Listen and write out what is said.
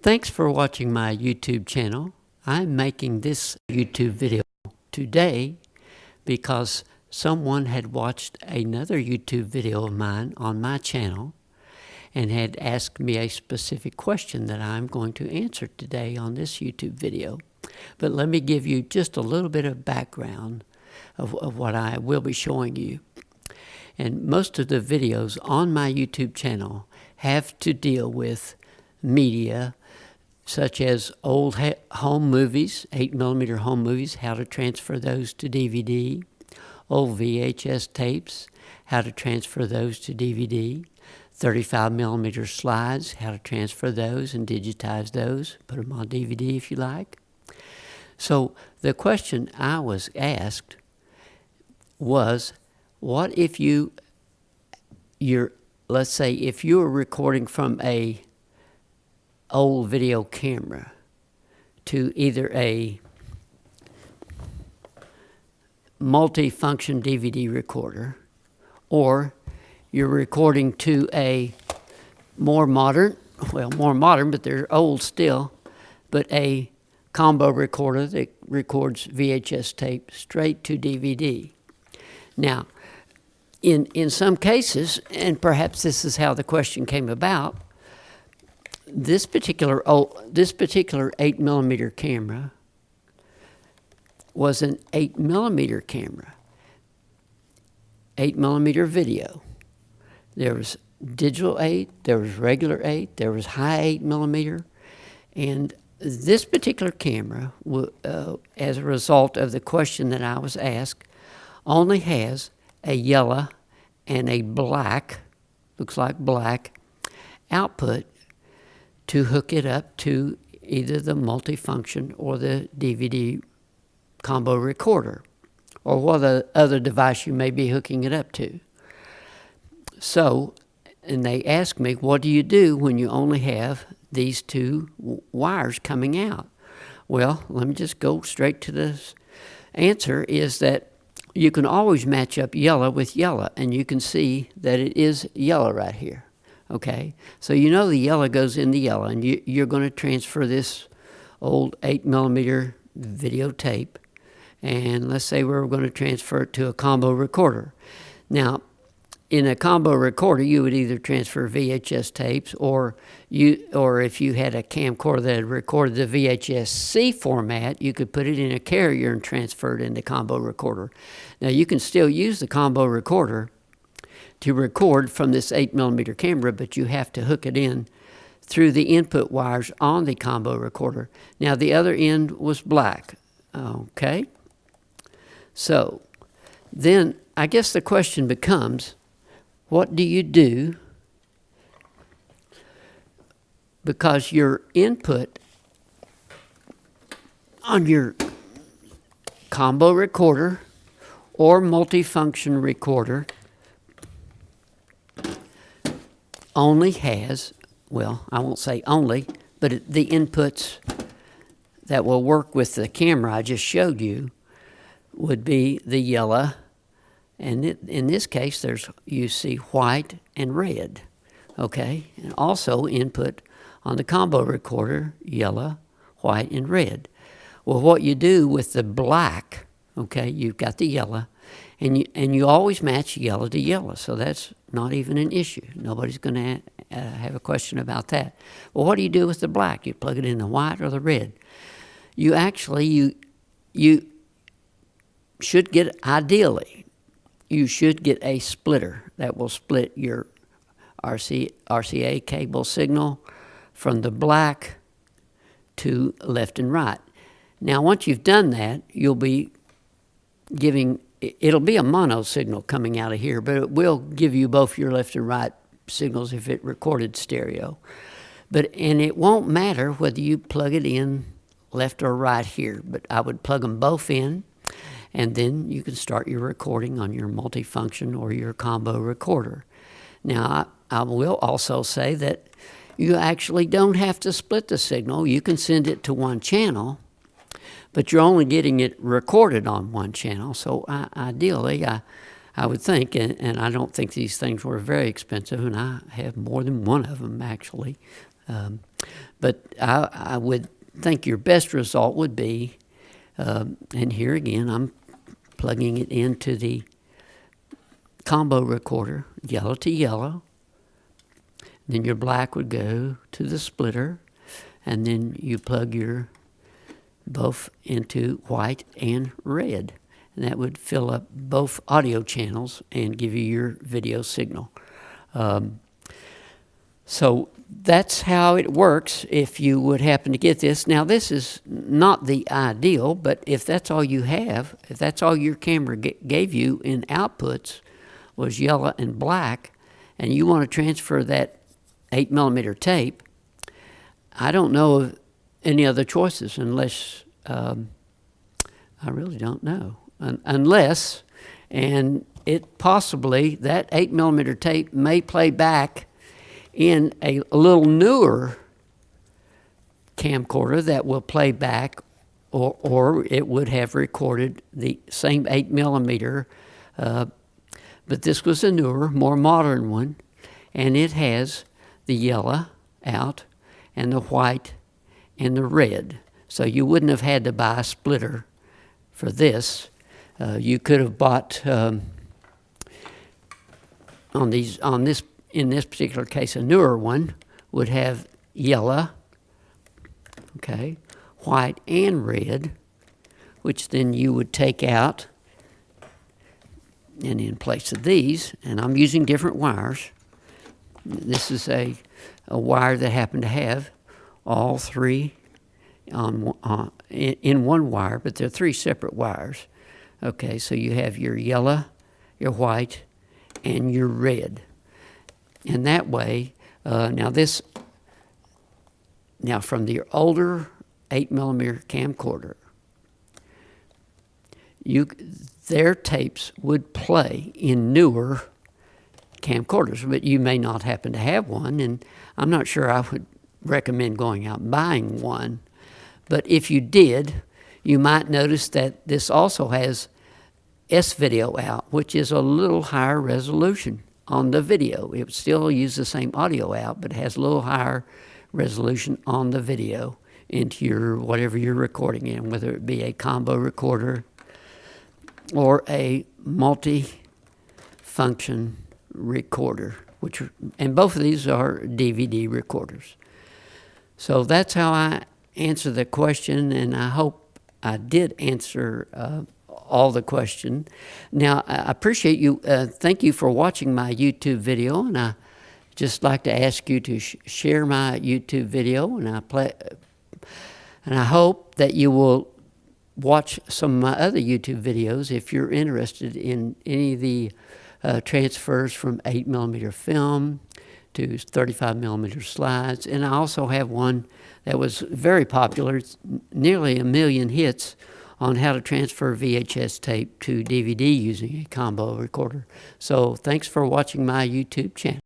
Thanks for watching my YouTube channel. I'm making this YouTube video today because someone had watched another YouTube video of mine on my channel and had asked me a specific question that I'm going to answer today on this YouTube video. But let me give you just a little bit of background of what I will be showing you. And most of the videos on my YouTube channel have to deal with media such as old home movies, 8mm home movies, how to transfer those to DVD, old VHS tapes, how to transfer those to DVD, 35mm slides, how to transfer those and digitize those, put them on DVD if you like. So the question I was asked was, what if let's say if you were recording from a old video camera to either a multi-function DVD recorder, or you're recording to a more modern, but they're old still, but a combo recorder that records VHS tape straight to DVD. Now, in some cases, and perhaps this is how the question came about, this particular 8mm camera was an 8mm camera, 8mm video. There was digital 8, there was regular 8, there was high 8mm, and this particular camera, as a result of the question that I was asked, only has a yellow and a black, looks like black, output to hook it up to either the multifunction or the DVD combo recorder, or what other device you may be hooking it up to. So, and they asked me, what do you do when you only have these two wires coming out? Well, let me just go straight to the answer, is that you can always match up yellow with yellow, and you can see that it is yellow right here. Okay, so you know the yellow goes in the yellow, and you're going to transfer this old 8mm videotape, and let's say we're going to transfer it to a combo recorder. Now, in a combo recorder, you would either transfer VHS tapes, or if you had a camcorder that recorded the VHS-C format, you could put it in a carrier and transfer it into combo recorder. Now, you can still use the combo recorder to record from this 8mm camera, but you have to hook it in through the input wires on the combo recorder. Now, the other end was black. Okay? So, then I guess the question becomes, what do you do? Because your input on your combo recorder or multifunction recorder only has, well, I won't say only, but the inputs that will work with the camera I just showed you would be the yellow, and in this case you see white and red, okay? And also input on the combo recorder, yellow, white, and red. Well, what you do with the black, okay, you've got the yellow, and you always match yellow to yellow, so that's not even an issue. Nobody's going to have a question about that. Well, what do you do with the black? You plug it in the white or the red. You actually, you should get, ideally, you should get a splitter that will split your RCA cable signal from the black to left and right. Now, once you've done that, you'll be giving, it'll be a mono signal coming out of here, but it will give you both your left and right signals if it recorded stereo. And it won't matter whether you plug it in left or right here, but I would plug them both in, and then you can start your recording on your multifunction or your combo recorder. Now, I will also say that you actually don't have to split the signal. You can send it to one channel, but you're only getting it recorded on one channel. So ideally, I would think, and I don't think these things were very expensive, and I have more than one of them actually. But I would think your best result would be, and here again, I'm plugging it into the combo recorder, yellow to yellow. Then your black would go to the splitter, and then you plug your both into white and red. And that would fill up both audio channels and give you your video signal. So that's how it works if you would happen to get this. Now, this is not the ideal, but if that's all you have, if that's all your camera gave you in outputs was yellow and black, and you want to transfer that 8mm tape, I don't know of any other choices unless, I really don't know. Unless, and it possibly, that 8mm tape may play back in a little newer camcorder that will play back, or it would have recorded the same 8mm, but this was a newer, more modern one, and it has the yellow out and the white and the red. So you wouldn't have had to buy a splitter for this. You could have bought in this particular case, a newer one would have yellow, okay, white and red, which then you would take out, and in place of these, and I'm using different wires. This is a wire that happened to have all three in one wire, but they're three separate wires. Okay, so you have your yellow, your white, and your red. And that way, now from the older 8mm camcorder, their tapes would play in newer camcorders, but you may not happen to have one, and I'm not sure I would recommend going out and buying one. But if you did, you might notice that this also has S-video out, which is a little higher resolution on the video. It would still use the same audio out, but it has a little higher resolution on the video into your whatever you're recording in, whether it be a combo recorder or a multi-function recorder, and both of these are DVD recorders. So that's how I answer the question, and I hope I did answer all the question. Now, I appreciate you. Thank you for watching my YouTube video, and I just like to ask you to share my YouTube video, and I hope that you will watch some of my other YouTube videos if you're interested in any of the transfers from 8mm film to 35mm slides. And I also have one that was very popular, it's nearly 1 million hits, on how to transfer VHS tape to DVD using a combo recorder. So thanks for watching my YouTube channel.